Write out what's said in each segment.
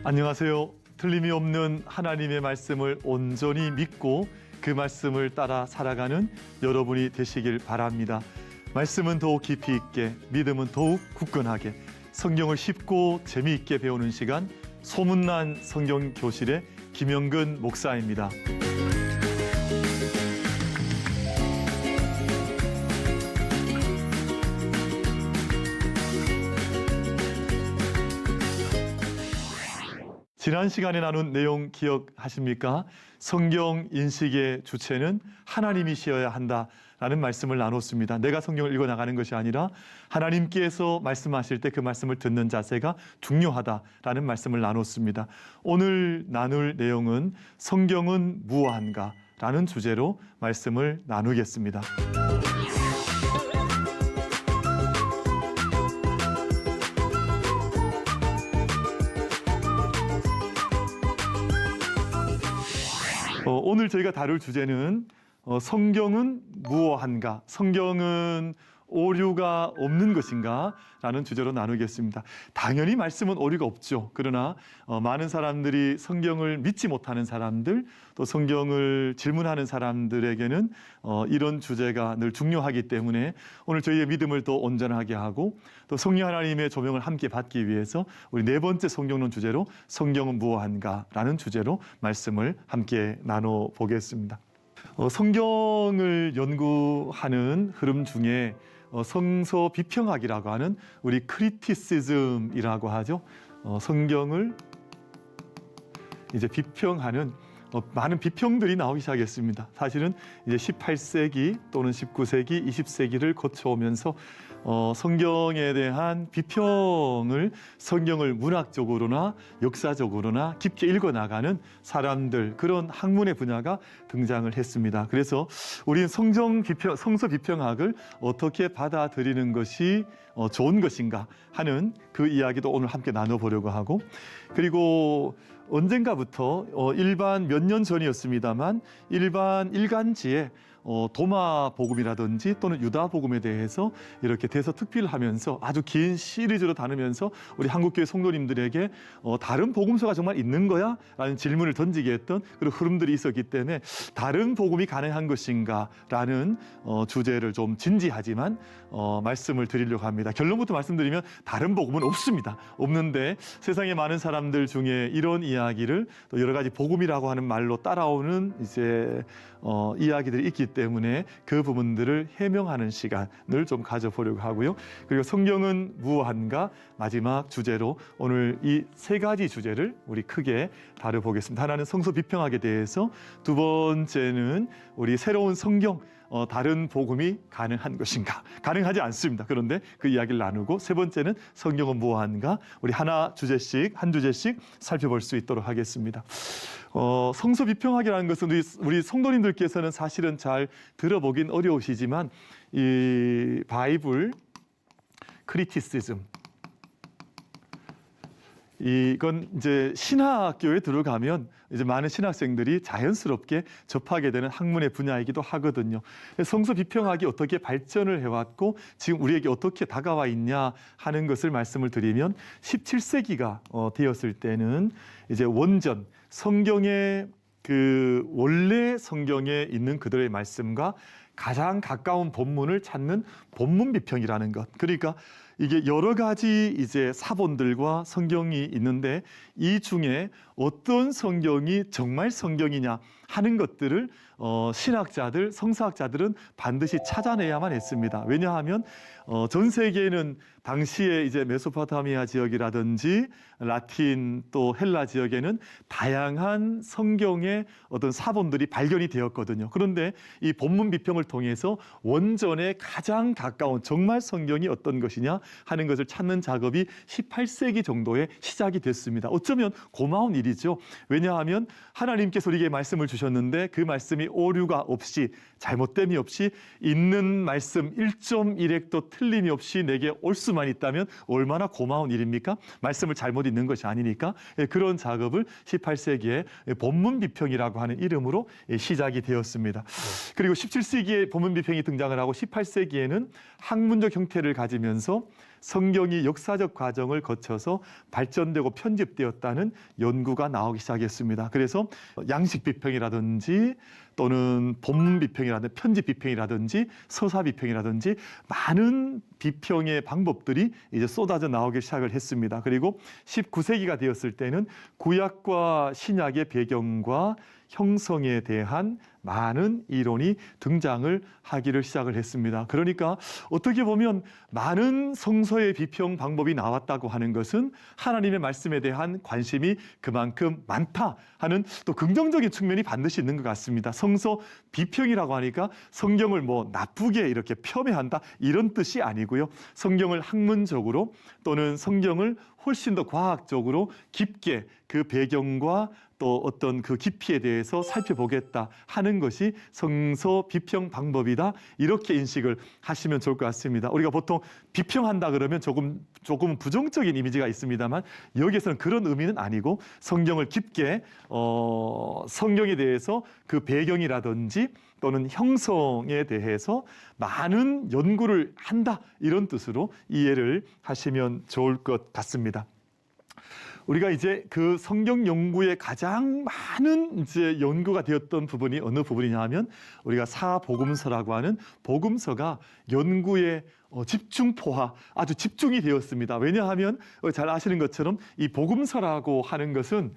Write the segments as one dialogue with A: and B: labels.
A: 안녕하세요. 틀림이 없는 하나님의 말씀을 온전히 믿고 그 말씀을 따라 살아가는 여러분이 되시길 바랍니다. 말씀은 더욱 깊이 있게, 믿음은 더욱 굳건하게, 성경을 쉽고 재미있게 배우는 시간, 소문난 성경 교실의 김영근 목사입니다. 지난 시간에 나눈 내용 기억하십니까? 성경 인식의 주체는 하나님이시어야 한다라는 말씀을 나눴습니다. 내가 성경을 읽어나가는 것이 아니라 하나님께서 말씀하실 때 그 말씀을 듣는 자세가 중요하다라는 말씀을 나눴습니다. 오늘 나눌 내용은 성경은 무엇한가? 라는 주제로 말씀을 나누겠습니다. 오늘 저희가 다룰 주제는 성경은 무엇한가? 성경은 오류가 없는 것인가? 라는 주제로 나누겠습니다. 당연히 말씀은 오류가 없죠. 그러나 많은 사람들이 성경을 믿지 못하는 사람들, 또 성경을 질문하는 사람들에게는 이런 주제가 늘 중요하기 때문에 오늘 저희의 믿음을 또 온전하게 하고 또 성령 하나님의 조명을 함께 받기 위해서 우리 네 번째 성경론 주제로 성경은 무엇한가? 라는 주제로 말씀을 함께 나눠보겠습니다. 성경을 연구하는 흐름 중에 성서 비평학이라고 하는 우리 크리티시즘이라고 하죠. 성경을 이제 비평하는 많은 비평들이 나오기 시작했습니다. 사실은 이제 18세기 또는 19세기, 20세기를 거쳐오면서 성경에 대한 비평을 성경을 문학적으로나 역사적으로나 깊게 읽어나가는 사람들, 그런 학문의 분야가 등장을 했습니다. 그래서 우리는 성서 비평학을 어떻게 받아들이는 것이 좋은 것인가 하는 그 이야기도 오늘 함께 나눠보려고 하고, 그리고 언젠가부터 일반 몇 년 전이었습니다만 일반 일간지에 도마복음이라든지 또는 유다복음에 대해서 이렇게 대서특필을 하면서 아주 긴 시리즈로 다루면서 우리 한국교회 성도님들에게 다른 복음서가 정말 있는 거야? 라는 질문을 던지게 했던 그런 흐름들이 있었기 때문에 다른 복음이 가능한 것인가? 라는 주제를 좀 진지하지만 말씀을 드리려고 합니다. 결론부터 말씀드리면 다른 복음은 없습니다. 없는데 세상에 많은 사람들 중에 이런 이야기를 또 여러 가지 복음이라고 하는 말로 따라오는 이제 이야기들이 있기 때문에 그 부분들을 해명하는 시간을 좀 가져보려고 하고요. 그리고 성경은 무엇한가? 마지막 주제로 오늘 이 세 가지 주제를 우리 크게 다뤄보겠습니다. 하나는 성서 비평학에 대해서, 두 번째는 우리 새로운 성경, 다른 복음이 가능한 것인가? 가능하지 않습니다. 그런데 그 이야기를 나누고, 세 번째는 성경은 무엇한가? 우리 한 주제씩 살펴볼 수 있도록 하겠습니다. 성서 비평학이라는 것은 우리 성도님들께서는 사실은 잘 들어보긴 어려우시지만 이 바이블 크리티시즘, 이건 이제 신학교에 들어가면 이제 많은 신학생들이 자연스럽게 접하게 되는 학문의 분야이기도 하거든요. 성서 비평학이 어떻게 발전을 해왔고 지금 우리에게 어떻게 다가와 있냐 하는 것을 말씀을 드리면, 17세기가 되었을 때는 이제 원전, 성경의 그 원래 성경에 있는 그들의 말씀과 가장 가까운 본문을 찾는 본문 비평이라는 것. 그러니까 이게 여러 가지 이제 사본들과 성경이 있는데 이 중에 어떤 성경이 정말 성경이냐 하는 것들을 신학자들, 성서학자들은 반드시 찾아내야만 했습니다. 왜냐하면 전 세계에는 당시에 이제 메소포타미아 지역이라든지 라틴 또 헬라 지역에는 다양한 성경의 어떤 사본들이 발견이 되었거든요. 그런데 이 본문 비평을 통해서 원전에 가장 가까운 정말 성경이 어떤 것이냐 하는 것을 찾는 작업이 18세기 정도에 시작이 됐습니다. 어쩌면 고마운 일이죠. 왜냐하면 하나님께서 우리에게 말씀을 주셨는데 그 말씀이 오류가 없이, 잘못됨이 없이, 있는 말씀 1.1획도 틀림이 없이 내게 올 수만 있다면 얼마나 고마운 일입니까? 말씀을 잘못 읽는 것이 아니니까. 그런 작업을 18세기에 본문 비평이라고 하는 이름으로 시작이 되었습니다. 그리고 17세기에 본문 비평이 등장을 하고 18세기에는 학문적 형태를 가지면서 성경이 역사적 과정을 거쳐서 발전되고 편집되었다는 연구가 나오기 시작했습니다. 그래서 양식 비평이라든지 또는 본문 비평이라든지 편집 비평이라든지 서사 비평이라든지 많은 비평의 방법들이 이제 쏟아져 나오기 시작을 했습니다. 그리고 19세기가 되었을 때는 구약과 신약의 배경과 형성에 대한 많은 이론이 등장을 하기를 시작을 했습니다. 그러니까 어떻게 보면 많은 성서의 비평 방법이 나왔다고 하는 것은 하나님의 말씀에 대한 관심이 그만큼 많다 하는 또 긍정적인 측면이 반드시 있는 것 같습니다. 성서 비평이라고 하니까 성경을 뭐 나쁘게 이렇게 폄훼한다 이런 뜻이 아니고요. 성경을 학문적으로 또는 성경을 훨씬 더 과학적으로 깊게 그 배경과 또 어떤 그 깊이에 대해서 살펴보겠다 하는 것이 성서 비평 방법이다. 이렇게 인식을 하시면 좋을 것 같습니다. 우리가 보통 비평한다 그러면 조금 부정적인 이미지가 있습니다만 여기에서는 그런 의미는 아니고 성경을 깊게 성경에 대해서 그 배경이라든지 또는 형성에 대해서 많은 연구를 한다 이런 뜻으로 이해를 하시면 좋을 것 같습니다. 우리가 이제 그 성경 연구에 가장 많은 이제 연구가 되었던 부분이 어느 부분이냐 하면 우리가 사복음서라고 하는 복음서가 연구의 집중포화 아주 집중이 되었습니다. 왜냐하면 잘 아시는 것처럼 이 복음서라고 하는 것은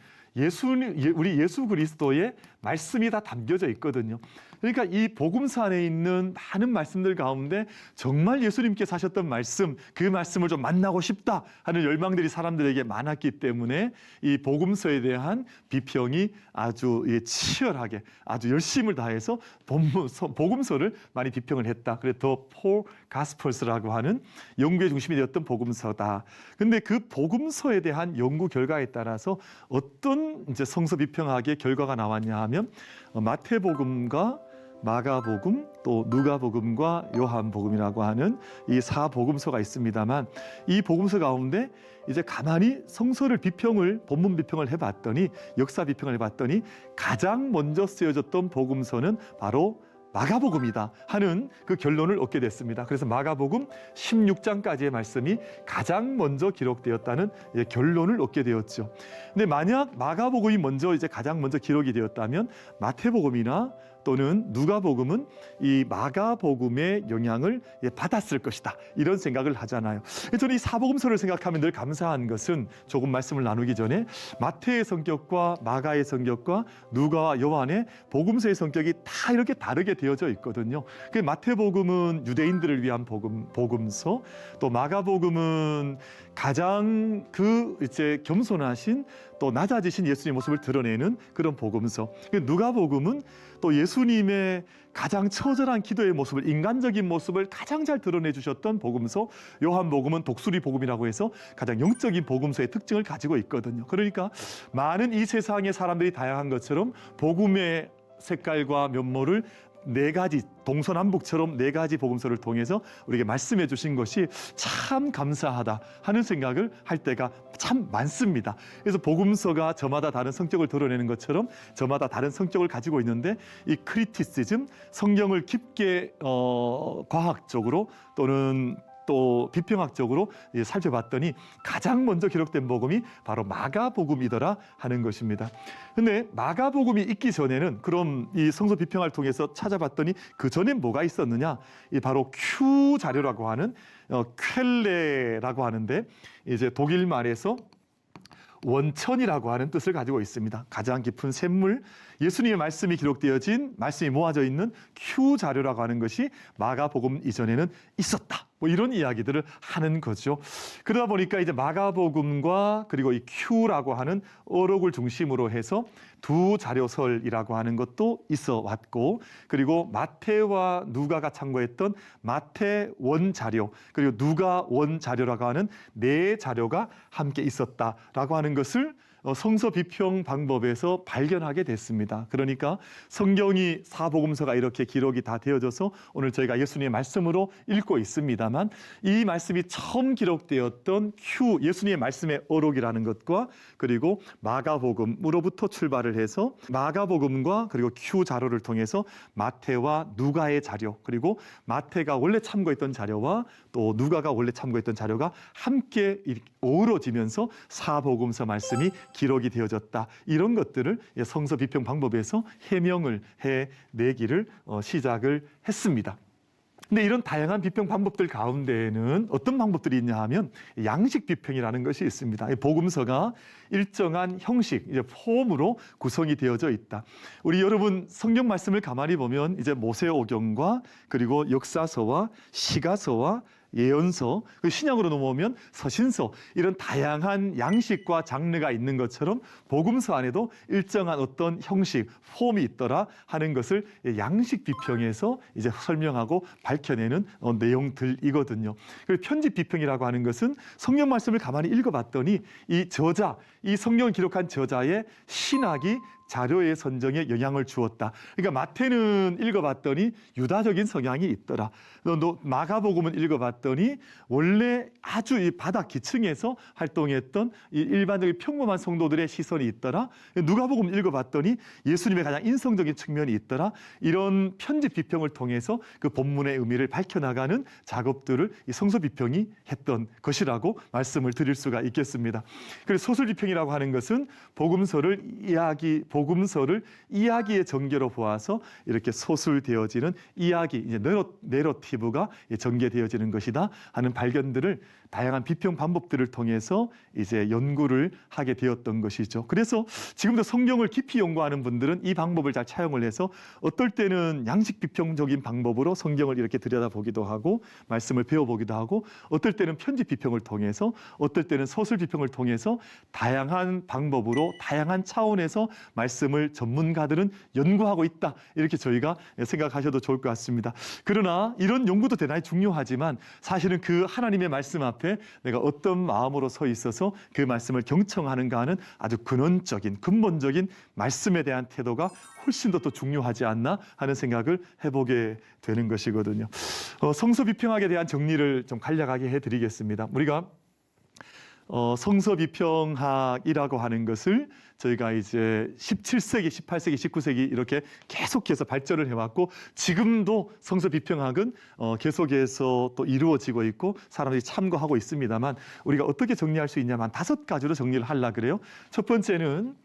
A: 우리 예수 그리스도의 말씀이 다 담겨져 있거든요. 그러니까 이 복음서 안에 있는 많은 말씀들 가운데 정말 예수님께 사셨던 말씀, 그 말씀을 좀 만나고 싶다 하는 열망들이 사람들에게 많았기 때문에 이 복음서에 대한 비평이 아주 치열하게 아주 열심을 다해서 복음서를 많이 비평을 했다. 그래서 더 Four Gospels라고 하는 연구의 중심이 되었던 복음서다. 근데 그 복음서에 대한 연구 결과에 따라서 어떤 이제 성서 비평학의 결과가 나왔냐 하면 마태복음과 마가복음 또 누가복음과 요한복음이라고 하는 이 사복음서가 있습니다만 이 복음서 가운데 이제 가만히 성서를 본문 비평을 해봤더니 역사 비평을 해봤더니 가장 먼저 쓰여졌던 복음서는 바로 마가복음이다 하는 그 결론을 얻게 됐습니다. 그래서 마가복음 16장까지의 말씀이 가장 먼저 기록되었다는 결론을 얻게 되었죠. 근데 만약 마가복음이 가장 먼저 기록이 되었다면 마태복음이나 또는 누가복음은 이 마가복음의 영향을 받았을 것이다 이런 생각을 하잖아요. 저는 이 사복음서를 생각하면 늘 감사한 것은 조금 말씀을 나누기 전에 마태의 성격과 마가의 성격과 누가와 요한의 복음서의 성격이 다 이렇게 다르게 되어져 있거든요. 그 마태복음은 유대인들을 위한 복음서, 또 마가복음은 가장 이제 겸손하신 또 낮아지신 예수님의 모습을 드러내는 그런 복음서. 누가복음은 또 예수님의 가장 처절한 기도의 모습을, 인간적인 모습을 가장 잘 드러내 주셨던 복음서. 요한복음은 독수리 복음이라고 해서 가장 영적인 복음서의 특징을 가지고 있거든요. 그러니까 많은 이 세상의 사람들이 다양한 것처럼 복음의 색깔과 면모를 네 가지, 동서남북처럼 네 가지 복음서를 통해서 우리에게 말씀해 주신 것이 참 감사하다 하는 생각을 할 때가 참 많습니다. 그래서 복음서가 저마다 다른 성격을 드러내는 것처럼 저마다 다른 성격을 가지고 있는데 이 크리티시즘, 성경을 깊게 과학적으로 또는 또 비평학적으로 살펴봤더니 가장 먼저 기록된 복음이 바로 마가복음이더라 하는 것입니다. 근데 마가복음이 있기 전에는 그럼 이 성서 비평을 통해서 찾아봤더니 그 전에 뭐가 있었느냐? 바로 Q 자료라고 하는 ���레라고 하는데 이제 독일 말에서 원천이라고 하는 뜻을 가지고 있습니다. 가장 깊은 샘물, 예수님의 말씀이 기록되어진 말씀이 모아져 있는 Q 자료라고 하는 것이 마가복음 이전에는 있었다. 뭐 이런 이야기들을 하는 거죠. 그러다 보니까 이제 마가복음과 그리고 이 Q라고 하는 어록을 중심으로 해서 두 자료설이라고 하는 것도 있어 왔고, 그리고 마태와 누가가 참고했던 마태 원자료 그리고 누가 원자료라고 하는 네 자료가 함께 있었다라고 하는 것을 성서 비평 방법에서 발견하게 됐습니다. 그러니까 성경이 사복음서가 이렇게 기록이 다 되어져서 오늘 저희가 예수님의 말씀으로 읽고 있습니다만, 이 말씀이 처음 기록되었던 예수님의 말씀의 어록이라는 것과 그리고 마가복음으로부터 출발을 해서 마가복음과 그리고 큐 자료를 통해서 마태와 누가의 자료, 그리고 마태가 원래 참고했던 자료와 또 누가가 원래 참고했던 자료가 함께 어우러지면서 사복음서 말씀이 기록이 되어졌다. 이런 것들을 성서 비평 방법에서 해명을 해내기를 시작을 했습니다. 근데 이런 다양한 비평 방법들 가운데에는 어떤 방법들이 있냐 하면 양식 비평이라는 것이 있습니다. 복음서가 일정한 형식, 이제 폼으로 구성이 되어져 있다. 우리 여러분 성경 말씀을 가만히 보면 이제 모세오경과 그리고 역사서와 시가서와 예언서, 신약으로 넘어오면 서신서, 이런 다양한 양식과 장르가 있는 것처럼 복음서 안에도 일정한 어떤 형식, 폼이 있더라 하는 것을 양식 비평에서 이제 설명하고 밝혀내는 내용들이거든요. 그리고 편집 비평이라고 하는 것은 성경 말씀을 가만히 읽어봤더니 이 저자, 이 성경을 기록한 저자의 신학이 자료의 선정에 영향을 주었다. 그러니까 마태는 읽어봤더니 유다적인 성향이 있더라. 마가복음은 읽어봤더니 원래 아주 이 바닥 기층에서 활동했던 이 일반적인 평범한 성도들의 시선이 있더라. 누가복음 읽어봤더니 예수님의 가장 인성적인 측면이 있더라. 이런 편집 비평을 통해서 그 본문의 의미를 밝혀나가는 작업들을 이 성서 비평이 했던 것이라고 말씀을 드릴 수가 있겠습니다. 그래서 소설 비평이라고 하는 것은 복음서를 이야기의 전개로 보아서 이렇게 소술되어지는 이야기, 이제 내러티브가 전개되어지는 것이다 하는 발견들을 다양한 비평 방법들을 통해서 이제 연구를 하게 되었던 것이죠. 그래서 지금도 성경을 깊이 연구하는 분들은 이 방법을 잘 차용을 해서 어떨 때는 양식 비평적인 방법으로 성경을 이렇게 들여다보기도 하고 말씀을 배워보기도 하고, 어떨 때는 편집 비평을 통해서, 어떨 때는 소설 비평을 통해서 다양한 방법으로 다양한 차원에서 말씀을 전문가들은 연구하고 있다. 이렇게 저희가 생각하셔도 좋을 것 같습니다. 그러나 이런 연구도 대단히 중요하지만 사실은 그 하나님의 말씀 앞에 내가 어떤 마음으로 서 있어서 그 말씀을 경청하는가 하는 아주 근원적인 근본적인 말씀에 대한 태도가 훨씬 더 중요하지 않나 하는 생각을 해보게 되는 것이거든요. 성서 비평학에 대한 정리를 좀 간략하게 해드리겠습니다. 우리가 성서 비평학이라고 하는 것을 저희가 이제 17세기, 18세기, 19세기 이렇게 계속해서 발전을 해왔고, 지금도 성서 비평학은 계속해서 또 이루어지고 있고 사람들이 참고하고 있습니다만, 우리가 어떻게 정리할 수 있냐면 5가지로 정리를 하려고 그래요. 첫 번째는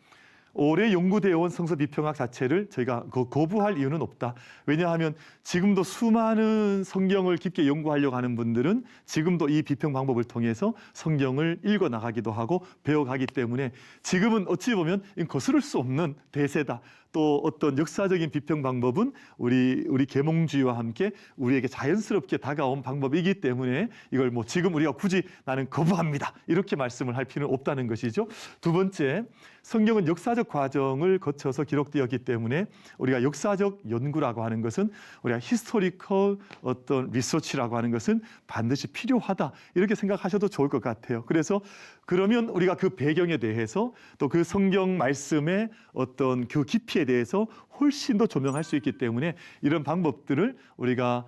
A: 오래 연구되어 온 성서 비평학 자체를 저희가 거부할 이유는 없다. 왜냐하면 지금도 수많은 성경을 깊게 연구하려고 하는 분들은 지금도 이 비평 방법을 통해서 성경을 읽어나가기도 하고 배워가기 때문에 지금은 어찌 보면 거스를 수 없는 대세다. 또 어떤 역사적인 비평 방법은 우리 계몽주의와 함께 우리에게 자연스럽게 다가온 방법이기 때문에 이걸 지금 우리가 굳이 나는 거부합니다, 이렇게 말씀을 할 필요는 없다는 것이죠. 두 번째, 성경은 역사적 과정을 거쳐서 기록되었기 때문에 우리가 역사적 연구라고 하는 것은, 우리가 히스토리컬 어떤 리서치라고 하는 것은 반드시 필요하다, 이렇게 생각하셔도 좋을 것 같아요. 그래서 그러면 우리가 그 배경에 대해서 또 그 성경 말씀의 어떤 그 깊이에 대해서 훨씬 더 조명할 수 있기 때문에 이런 방법들을 우리가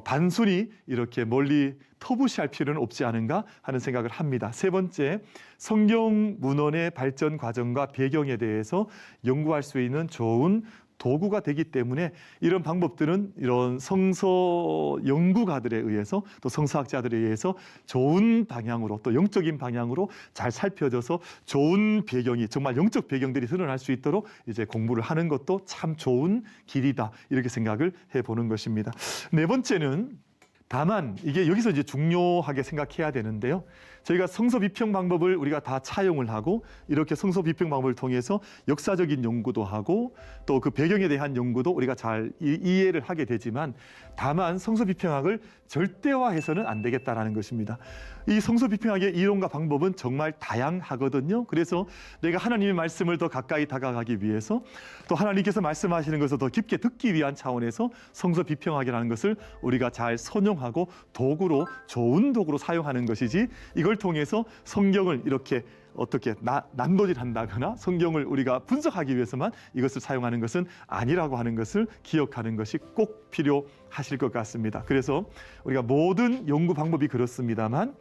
A: 단순히 이렇게 멀리 터부시할 필요는 없지 않은가 하는 생각을 합니다. 세 번째, 성경 문헌의 발전 과정과 배경에 대해서 연구할 수 있는 좋은 도구가 되기 때문에 이런 방법들은 이런 성서 연구가들에 의해서 또 성서학자들에 의해서 좋은 방향으로 또 영적인 방향으로 잘 살펴져서 좋은 배경이, 정말 영적 배경들이 드러날 수 있도록 이제 공부를 하는 것도 참 좋은 길이다, 이렇게 생각을 해보는 것입니다. 네 번째는, 다만 이게 여기서 이제 중요하게 생각해야 되는데요. 저희가 성서 비평 방법을 우리가 다 차용을 하고 이렇게 성서 비평 방법을 통해서 역사적인 연구도 하고 또 그 배경에 대한 연구도 우리가 잘 이해를 하게 되지만, 다만 성서 비평학을 절대화해서는 안 되겠다라는 것입니다. 이 성서 비평학의 이론과 방법은 정말 다양하거든요. 그래서 내가 하나님의 말씀을 더 가까이 다가가기 위해서, 또 하나님께서 말씀하시는 것을 더 깊게 듣기 위한 차원에서 성서 비평학이라는 것을 우리가 잘 선용하고 도구로, 좋은 도구로 사용하는 것이지, 이걸 통해서 성경을 이렇게 어떻게 난도질한다거나 성경을 우리가 분석하기 위해서만 이것을 사용하는 것은 아니라고 하는 것을 기억하는 것이 꼭 필요하실 것 같습니다. 그래서 우리가 모든 연구 방법이 그렇습니다만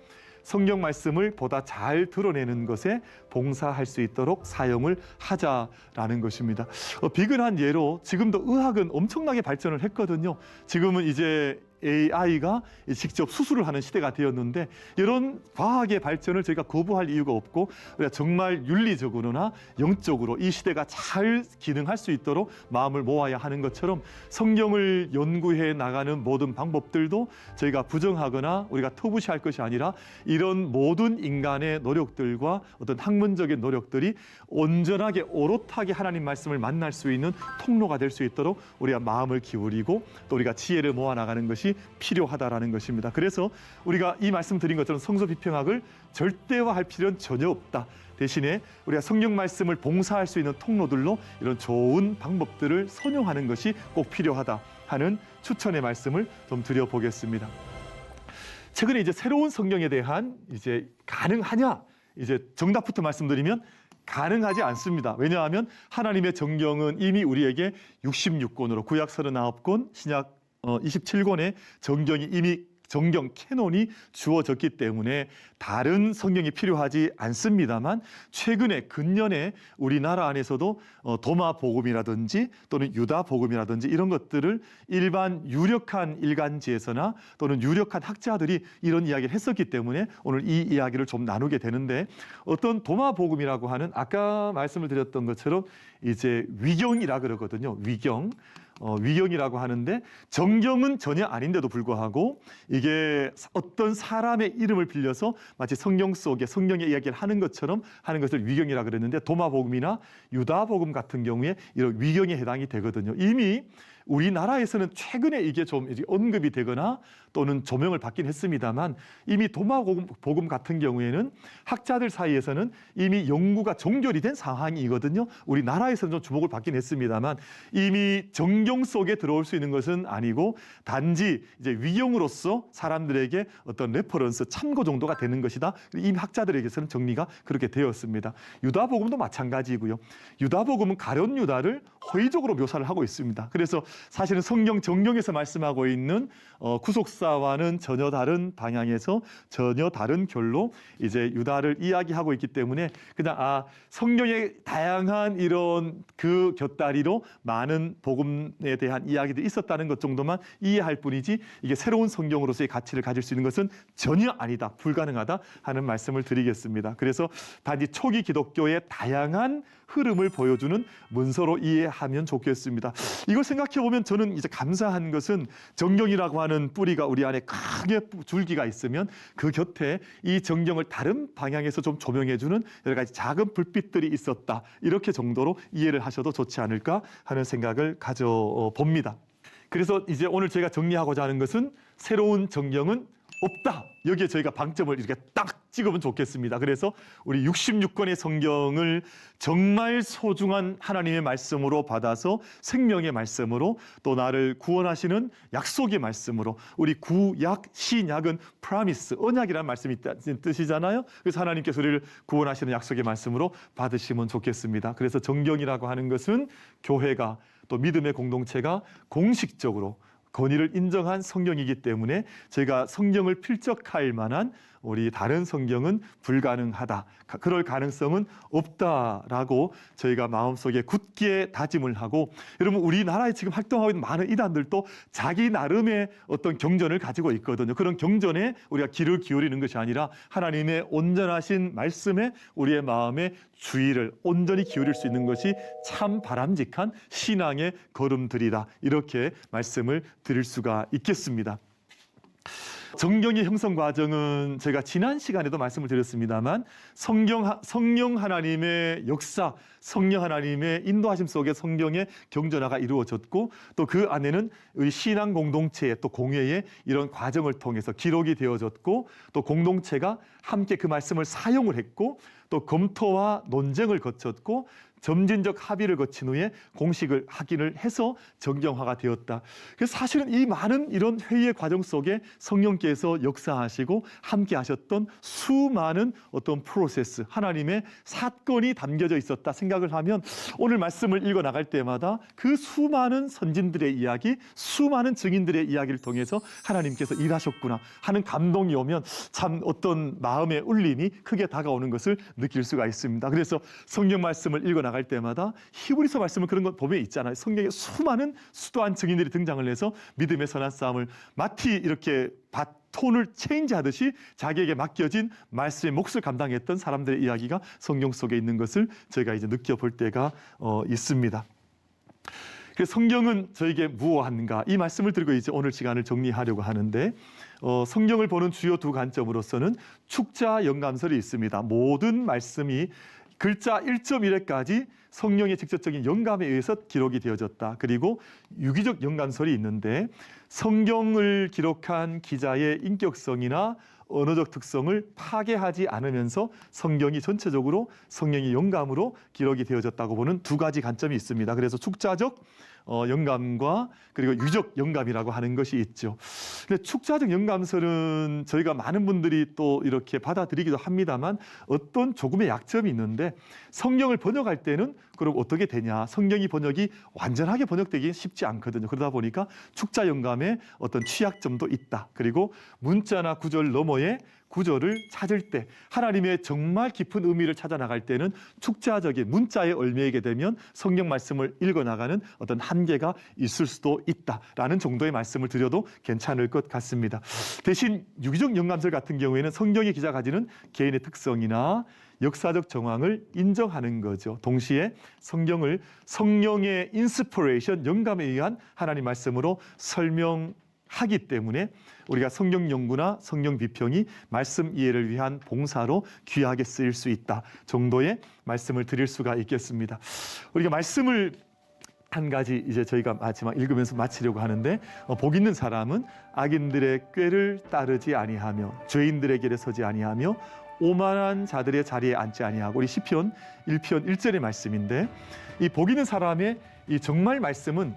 A: 성경 말씀을 보다 잘 드러내는 것에 봉사할 수 있도록 사용을 하자라는 것입니다. 비근한 예로 지금도 의학은 엄청나게 발전을 했거든요. 지금은 이제 AI가 직접 수술을 하는 시대가 되었는데 이런 과학의 발전을 저희가 거부할 이유가 없고 우리가 정말 윤리적으로나 영적으로 이 시대가 잘 기능할 수 있도록 마음을 모아야 하는 것처럼 성경을 연구해 나가는 모든 방법들도 저희가 부정하거나 우리가 터부시할 것이 아니라 이런 모든 인간의 노력들과 어떤 학문적인 노력들이 온전하게 오롯하게 하나님 말씀을 만날 수 있는 통로가 될 수 있도록 우리가 마음을 기울이고 또 우리가 지혜를 모아 나가는 것이 필요하다라는 것입니다. 그래서 우리가 이 말씀 드린 것처럼 성서 비평학을 절대화할 필요는 전혀 없다. 대신에 우리가 성경 말씀을 봉사할 수 있는 통로들로 이런 좋은 방법들을 선용하는 것이 꼭 필요하다 하는 추천의 말씀을 좀 드려보겠습니다. 최근에 이제 새로운 성경에 대한 이제 가능하냐 이제 정답부터 말씀드리면 가능하지 않습니다. 왜냐하면 하나님의 정경은 이미 우리에게 66권으로 구약 39권, 신약 27권의 정경이 이미 정경 캐논이 주어졌기 때문에 다른 성경이 필요하지 않습니다만 최근에 근년에 우리나라 안에서도 도마 복음이라든지 또는 유다 복음이라든지 이런 것들을 일반 유력한 일간지에서나 또는 유력한 학자들이 이런 이야기를 했었기 때문에 오늘 이 이야기를 좀 나누게 되는데 어떤 도마 복음이라고 하는 아까 말씀을 드렸던 것처럼 이제 위경이라 그러거든요. 위경이라고 하는데 정경은 전혀 아닌데도 불구하고 이게 어떤 사람의 이름을 빌려서 마치 성경 속에 성경의 이야기를 하는 것처럼 하는 것을 위경이라 그랬는데 도마복음이나 유다복음 같은 경우에 이런 위경에 해당이 되거든요. 이미 우리나라에서는 최근에 이게 좀 언급이 되거나 또는 조명을 받긴 했습니다만 이미 도마복음 같은 경우에는 학자들 사이에서는 이미 연구가 종결이 된 상황이거든요. 우리나라에서는 좀 주목을 받긴 했습니다만 이미 정경 속에 들어올 수 있는 것은 아니고 단지 이제 위경으로서 사람들에게 어떤 레퍼런스 참고 정도가 되는 것이다. 이미 학자들에게서는 정리가 그렇게 되었습니다. 유다복음도 마찬가지고요. 유다복음은 가룟 유다를 호의적으로 묘사를 하고 있습니다. 그래서 사실은 성경 정경에서 말씀하고 있는 구속사와는 전혀 다른 방향에서 전혀 다른 결로 이제 유다를 이야기하고 있기 때문에 그냥 성경의 다양한 이런 그 곁다리로 많은 복음에 대한 이야기들이 있었다는 것 정도만 이해할 뿐이지 이게 새로운 성경으로서의 가치를 가질 수 있는 것은 전혀 아니다, 불가능하다 하는 말씀을 드리겠습니다. 그래서 단지 초기 기독교의 다양한 흐름을 보여주는 문서로 이해하면 좋겠습니다. 이걸 생각해 보면 저는 이제 감사한 것은 정경이라고 하는 뿌리가 우리 안에 크게 줄기가 있으면 그 곁에 이 정경을 다른 방향에서 좀 조명해주는 여러 가지 작은 불빛들이 있었다. 이렇게 정도로 이해를 하셔도 좋지 않을까 하는 생각을 가져봅니다. 그래서 이제 오늘 제가 정리하고자 하는 것은 새로운 정경은 없다. 여기에 저희가 방점을 이렇게 딱 찍으면 좋겠습니다. 그래서 우리 66권의 성경을 정말 소중한 하나님의 말씀으로 받아서 생명의 말씀으로 또 나를 구원하시는 약속의 말씀으로 우리 구약, 신약은 promise, 언약이라는 말씀이 있다는 뜻이잖아요. 그래서 하나님께서 우리를 구원하시는 약속의 말씀으로 받으시면 좋겠습니다. 그래서 정경이라고 하는 것은 교회가 또 믿음의 공동체가 공식적으로 권위를 인정한 성경이기 때문에 저희가 성경을 필적할 만한 우리 다른 성경은 불가능하다. 그럴 가능성은 없다라고 저희가 마음속에 굳게 다짐을 하고 여러분 우리나라에 지금 활동하고 있는 많은 이단들도 자기 나름의 어떤 경전을 가지고 있거든요. 그런 경전에 우리가 귀를 기울이는 것이 아니라 하나님의 온전하신 말씀에 우리의 마음의 주의를 온전히 기울일 수 있는 것이 참 바람직한 신앙의 걸음들이다. 이렇게 말씀을 드릴 수가 있겠습니다. 정경의 형성 과정은 제가 지난 시간에도 말씀을 드렸습니다만 성령 하나님의 역사, 성령 하나님의 인도하심 속에 성경의 경전화가 이루어졌고 또 그 안에는 신앙 공동체의 또 공회의 이런 과정을 통해서 기록이 되어졌고 또 공동체가 함께 그 말씀을 사용을 했고 또 검토와 논쟁을 거쳤고 점진적 합의를 거친 후에 공식을 확인을 해서 정경화가 되었다. 그래서 사실은 이 많은 이런 회의의 과정 속에 성령께서 역사하시고 함께 하셨던 수많은 어떤 프로세스, 하나님의 사건이 담겨져 있었다 생각을 하면 오늘 말씀을 읽어 나갈 때마다 그 수많은 선진들의 이야기, 수많은 증인들의 이야기를 통해서 하나님께서 일하셨구나 하는 감동이 오면 참 어떤 마음의 울림이 크게 다가오는 것을 느낄 수가 있습니다. 그래서 성경 말씀을 읽어 나갈 때마다 히브리서 말씀을 그런 것 보면 있잖아요. 성경에 수많은 수도한 증인들이 등장을 해서 믿음의 선한 싸움을 마치 이렇게 바톤을 체인지하듯이 자기에게 맡겨진 말씀의 몫을 감당했던 사람들의 이야기가 성경 속에 있는 것을 저희가 이제 느껴볼 때가 있습니다. 그래서 성경은 저에게 무엇한가 이 말씀을 들고 이제 오늘 시간을 정리하려고 하는데 성경을 보는 주요 두 관점으로서는 축자 영감설이 있습니다. 모든 말씀이 글자 1.1회까지 성령의 직접적인 영감에 의해서 기록이 되어졌다. 그리고 유기적 영감설이 있는데 성경을 기록한 기자의 인격성이나 언어적 특성을 파괴하지 않으면서 성경이 전체적으로 성령의 영감으로 기록이 되어졌다고 보는 두 가지 관점이 있습니다. 그래서 축자적 영감과 그리고 유적 영감이라고 하는 것이 있죠. 근데 축자적 영감설은 저희가 많은 분들이 또 이렇게 받아들이기도 합니다만 어떤 조금의 약점이 있는데 성경을 번역할 때는 그럼 어떻게 되냐? 성경이 번역이 완전하게 번역되기 쉽지 않거든요. 그러다 보니까 축자 영감의 어떤 취약점도 있다. 그리고 문자나 구절 너머에 구절을 찾을 때 하나님의 정말 깊은 의미를 찾아 나갈 때는 축자적인 문자에 얽매이게 되면 성경 말씀을 읽어 나가는 어떤 한계가 있을 수도 있다라는 정도의 말씀을 드려도 괜찮을 것 같습니다. 대신 유기적 영감설 같은 경우에는 성경의 기자가 가지는 개인의 특성이나 역사적 정황을 인정하는 거죠. 동시에 성경을 성령의 인스피레이션, 영감에 의한 하나님 말씀으로 설명하기 때문에 우리가 성경 연구나 성경 비평이 말씀 이해를 위한 봉사로 귀하게 쓰일 수 있다 정도의 말씀을 드릴 수가 있겠습니다. 우리가 말씀을 한 가지 이제 저희가 마지막 읽으면서 마치려고 하는데 복 있는 사람은 악인들의 꾀를 따르지 아니하며 죄인들의 길에 서지 아니하며 오만한 자들의 자리에 앉지 아니하고 우리 시편 1편 1절의 말씀인데 이 복 있는 사람의 이 정말 말씀은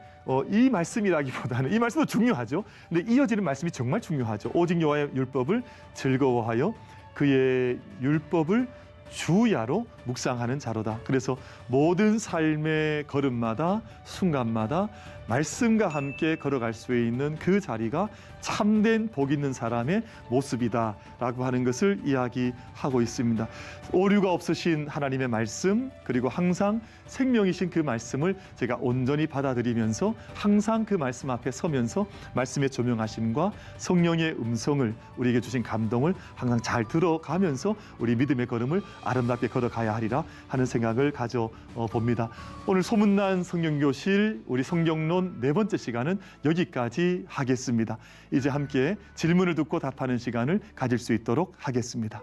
A: 이 말씀이라기보다는 이 말씀도 중요하죠. 근데 이어지는 말씀이 정말 중요하죠. 오직 여호와의 율법을 즐거워하여 그의 율법을 주야로 묵상하는 자로다. 그래서 모든 삶의 걸음마다 순간마다 말씀과 함께 걸어갈 수 있는 그 자리가 참된 복 있는 사람의 모습이다라고 하는 것을 이야기하고 있습니다. 오류가 없으신 하나님의 말씀 그리고 항상 생명이신 그 말씀을 제가 온전히 받아들이면서 항상 그 말씀 앞에 서면서 말씀의 조명하심과 성령의 음성을 우리에게 주신 감동을 항상 잘 들어가면서 우리 믿음의 걸음을 아름답게 걸어가야 하리라 하는 생각을 가져봅니다. 오늘 소문난 성경교실 우리 성경론 네 번째 시간은 여기까지 하겠습니다. 이제 함께 질문을 듣고 답하는 시간을 가질 수 있도록 하겠습니다.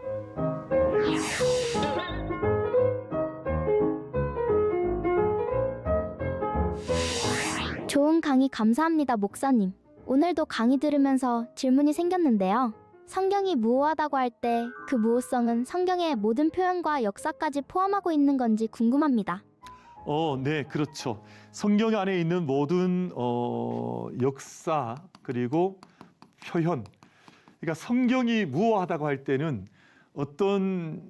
B: 좋은 강의 감사합니다, 목사님. 오늘도 강의 들으면서 질문이 생겼는데요. 성경이 무오하다고 할 때 그 무오성은 성경의 모든 표현과 역사까지 포함하고 있는 건지 궁금합니다.
A: 네, 그렇죠. 성경 안에 있는 모든 역사 그리고 표현. 그러니까 성경이 무오하다고 할 때는 어떤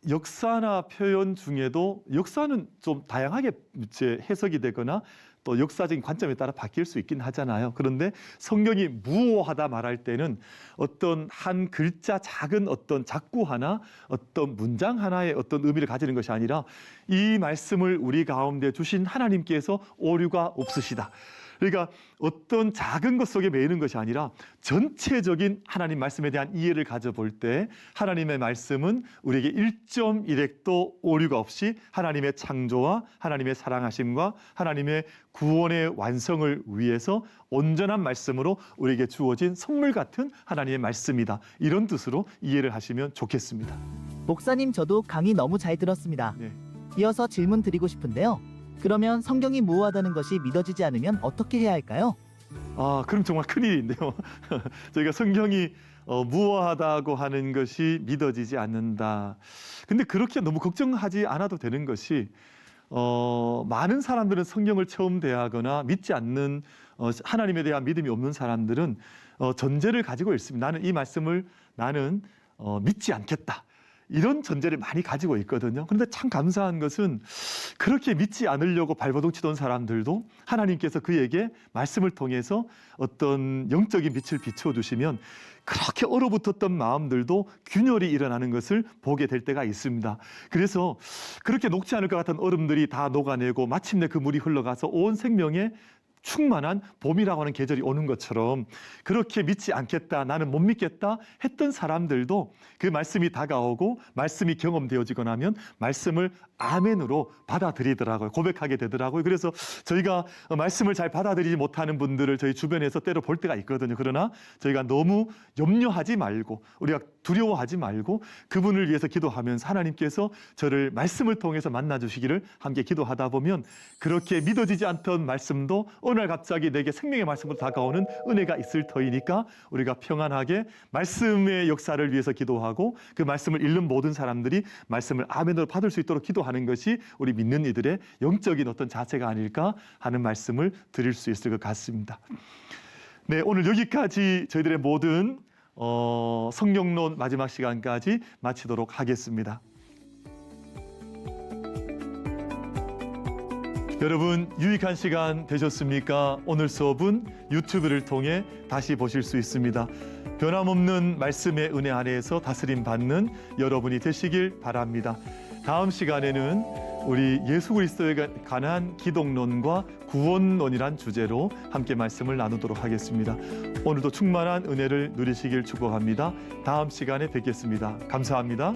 A: 역사나 표현 중에도 역사는 좀 다양하게 이제 해석이 되거나 또 역사적인 관점에 따라 바뀔 수 있긴 하잖아요. 그런데 성경이 무오하다 말할 때는 어떤 한 글자 작은 어떤 작구 하나, 어떤 문장 하나의 어떤 의미를 가지는 것이 아니라 이 말씀을 우리 가운데 주신 하나님께서 오류가 없으시다. 그러니까 어떤 작은 것 속에 매이는 것이 아니라 전체적인 하나님 말씀에 대한 이해를 가져볼 때 하나님의 말씀은 우리에게 1.1핵도 오류가 없이 하나님의 창조와 하나님의 사랑하심과 하나님의 구원의 완성을 위해서 온전한 말씀으로 우리에게 주어진 선물 같은 하나님의 말씀이다. 이런 뜻으로 이해를 하시면 좋겠습니다.
C: 목사님, 저도 강의 너무 잘 들었습니다.
A: 네.
C: 이어서 질문 드리고 싶은데요. 그러면 성경이 무오하다는 것이 믿어지지 않으면 어떻게 해야 할까요?
A: 그럼 정말 큰일인데요. 저희가 성경이 무어하다고 하는 것이 믿어지지 않는다. 근데 그렇게 너무 걱정하지 않아도 되는 것이 많은 사람들은 성경을 처음 대하거나 믿지 않는 하나님에 대한 믿음이 없는 사람들은 전제를 가지고 있습니다. 나는 이 말씀을 믿지 않겠다. 이런 전제를 많이 가지고 있거든요. 그런데 참 감사한 것은 그렇게 믿지 않으려고 발버둥 치던 사람들도 하나님께서 그에게 말씀을 통해서 어떤 영적인 빛을 비춰주시면 그렇게 얼어붙었던 마음들도 균열이 일어나는 것을 보게 될 때가 있습니다. 그래서 그렇게 녹지 않을 것 같은 얼음들이 다 녹아내고 마침내 그 물이 흘러가서 온 생명에 충만한 봄이라고 하는 계절이 오는 것처럼 그렇게 믿지 않겠다, 나는 못 믿겠다 했던 사람들도 그 말씀이 다가오고 말씀이 경험되어지고 나면 말씀을 아멘으로 받아들이더라고요. 고백하게 되더라고요. 그래서 저희가 말씀을 잘 받아들이지 못하는 분들을 저희 주변에서 때로 볼 때가 있거든요. 그러나 저희가 너무 염려하지 말고 우리가 두려워하지 말고 그분을 위해서 기도하면서 하나님께서 저를 말씀을 통해서 만나주시기를 함께 기도하다 보면 그렇게 믿어지지 않던 말씀도 어느 날 갑자기 내게 생명의 말씀으로 다가오는 은혜가 있을 터이니까 우리가 평안하게 말씀의 역사를 위해서 기도하고 그 말씀을 읽는 모든 사람들이 말씀을 아멘으로 받을 수 있도록 기도하는 것이 우리 믿는 이들의 영적인 어떤 자세가 아닐까 하는 말씀을 드릴 수 있을 것 같습니다. 네, 오늘 여기까지 저희들의 모든 성경론 마지막 시간까지 마치도록 하겠습니다. 여러분 유익한 시간 되셨습니까? 오늘 수업은 유튜브를 통해 다시 보실 수 있습니다. 변함없는 말씀의 은혜 안에서 다스림 받는 여러분이 되시길 바랍니다. 다음 시간에는 우리 예수 그리스도에 관한 기독론과 구원론이란 주제로 함께 말씀을 나누도록 하겠습니다. 오늘도 충만한 은혜를 누리시길 축복합니다. 다음 시간에 뵙겠습니다. 감사합니다.